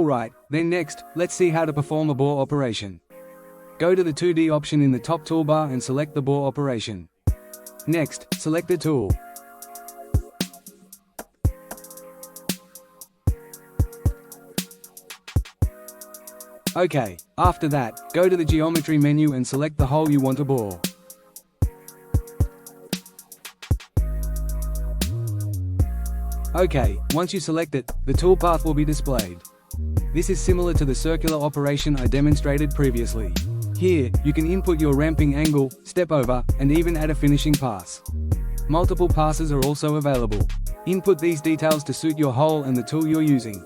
Alright, then next, let's see how to perform a bore operation. Go to the 2D option in the top toolbar and select the bore operation. Next, select a tool. OK, after that, go to the geometry menu and select the hole you want to bore. OK, once you select it, the toolpath will be displayed. This is similar to the circular operation I demonstrated previously. Here, you can input your ramping angle, step over, and even add a finishing pass. Multiple passes are also available. Input these details to suit your hole and the tool you're using.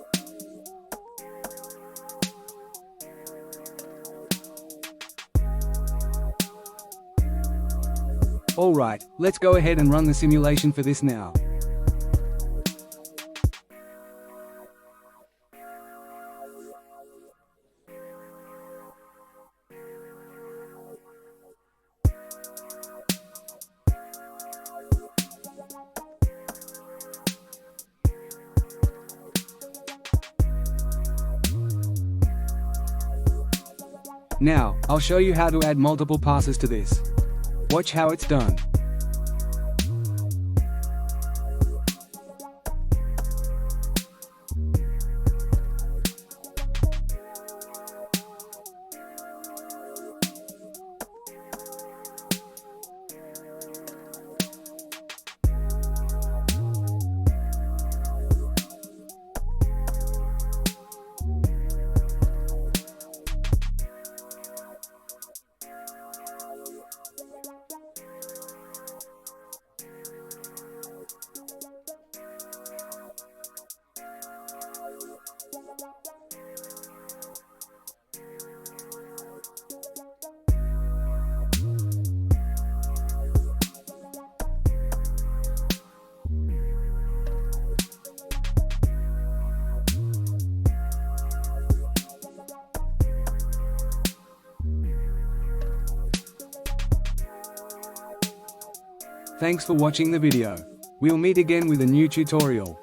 Alright, let's go ahead and run the simulation for this now. Now, I'll show you how to add multiple passes to this. Watch how it's done. Thanks for watching the video. We'll meet again with a new tutorial.